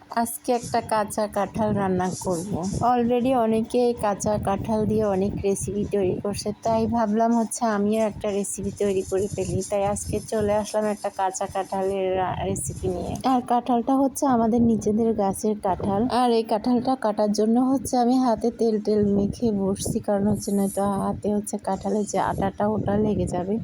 আজকে একটা কাঁচা কাঁঠাল রান্না করব। অলরেডি অনেকে কাঁচা কাঁঠাল দিয়ে অনেক রেসিপি তৈরি করছে, তাই ভাবলাম আমিও একটা রেসিপি তৈরি করে ফেলি। তাই আজকে চলে আসলাম একটা কাঁচা কাঁঠালের রেসিপি নিয়ে। আর কাঁঠালটা আমাদের নিজেদের গাছের কাঁঠাল। আর এই কাঁঠালটা কাটার জন্য আমি হাতে তেল টেল মেখে বসছি, কারণ নয়তো হাতে কাঁঠালের যে আটাটা ওটা লেগে যাবে।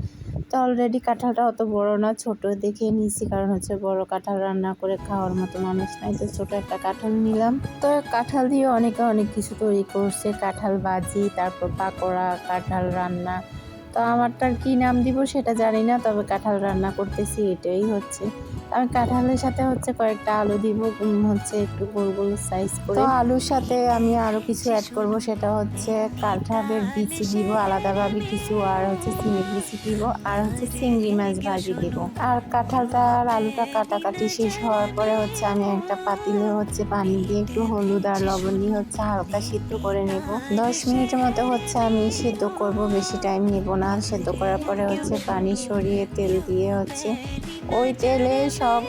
তো অলরেডি কাঁঠালটা অত বড় না, ছোট দেখে নিয়েছি, কারণ বড় কাঁঠাল রান্না করে খাওয়ার মতো মানুষ নাই, তো ছোট একটা কাঁঠাল নিলাম। তো কাঁঠাল দিয়ে অনেকে অনেক কিছু তৈরি করছে, কাঁঠাল ভাজি, তারপর পাকোড়া, কাঁঠাল রান্না। তো আমারটার কি নাম দিব সেটা জানি না, তবে কাঁঠাল রান্না করতেছি এটাই আমি কাঁঠালের সাথে কয়েকটা আলু দিব, একটু গোল গোল সাইজ করে। তো আলুর সাথে আমি আরো কিছু অ্যাড করব, সেটা কাঁঠালের বিচি দিব আলাদাভাবে কিছু, আর চিংড়ি বিচি দিব, আর চিংড়ি মাছ ভাজি দিব। আর কাঁঠালটা আর আলুটা কাটাকাটি শেষ হওয়ার পরে আমি একটা পাতিলে পানি দিয়ে একটু হলুদ আর লবণ দিয়ে হালকা সিদ্ধ করে নেব। 10 মিনিটের মতো আমি সিদ্ধ করব, বেশি টাইম নেব না। সিদ্ধ করার পরে পানি সরিয়ে তেল দিয়ে ওই তেলে সব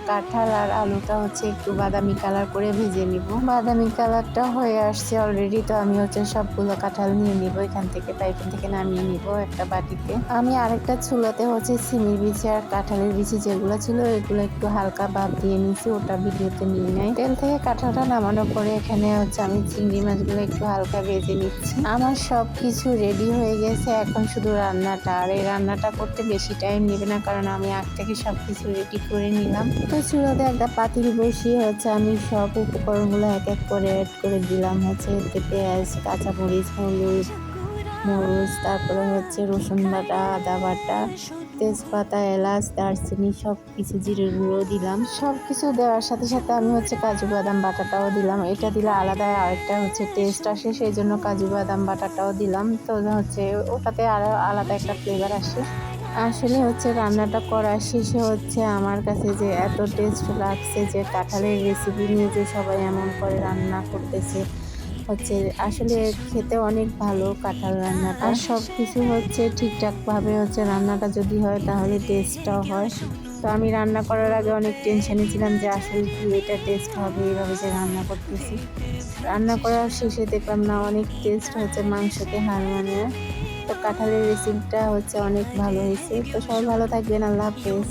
কাঁঠাল আর আলুটা একটু বাদামি কালার করে ভেজে নিব। বাদামি কালারটা হয়ে আসছে অলরেডি, তো আমি সবগুলো কাঁঠাল নিয়ে নিব এখান থেকে, পাইপেন থেকে নামিয়ে নিব একটা বাটিতে। আমি আরেকটা চুলাতে সিমের বিচি আর কাঁঠালের বিচি যেগুলো ছিল এগুলো একটু হালকা ভাপ দিয়ে নিয়েছি, ওটা ভিডিওতে নিয়ে নেয়। তেল থেকে কাঁঠালটা নামানোর পরে এখানে আমি চিংড়ি মাছগুলো একটু হালকা ভেজে নিচ্ছি। আমার সব কিছু রেডি হয়ে গেছে, এখন শুধু রান্নাটা। আর এই রান্নাটা করতে বেশি টাইম নেবে না, কারণ আমি আগ থেকে সব কিছু রেডি করে নিলাম। তো চুলাতে একটা পাতিল বসিয়ে আমি সব উপকরণগুলো এক এক করে অ্যাড করে দিলাম। এতে পেঁয়াজ, কাঁচামরিচ, হলুদ, মরিচ, তারপরে রসুন বাটা, আদা বাটা, তেজপাতা, এলাচ, দারচিনি, সব কিছু, জিরের গুঁড়ো দিলাম। সব কিছু দেওয়ার সাথে সাথে আমি কাজু বাদাম বাটাটাও দিলাম। এটা দিলে আলাদা আরেকটা টেস্ট আসে, সেই জন্য কাজু বাদাম বাটাটাও দিলাম। তো ওটাতে আরও আলাদা একটা ফ্লেভার আসে। আসলে রান্নাটা করার শেষে আমার কাছে যে এত টেস্ট লাগছে, যে কাঁঠালের রেসিপি নিয়ে যে সবাই এমন করে রান্না করতেছে, আসলে খেতে অনেক ভালো কাঁঠাল রান্নাটা। আর সব কিছু ঠিকঠাকভাবে রান্নাটা যদি হয় তাহলে টেস্টটাও হয়। তো আমি রান্না করার আগে অনেক টেনশনে ছিলাম যে আসলে কি এটা টেস্ট হবে, এইভাবে যে রান্না করতেছি। রান্না করার শেষে দেখলাম না, অনেক টেস্ট মাংসতে হার মানে। তো কাঁঠালের রেসিপিটা অনেক ভালো হয়েছে। তো সবাই ভালো থাকবেন, আল্লাহ হাফেজ।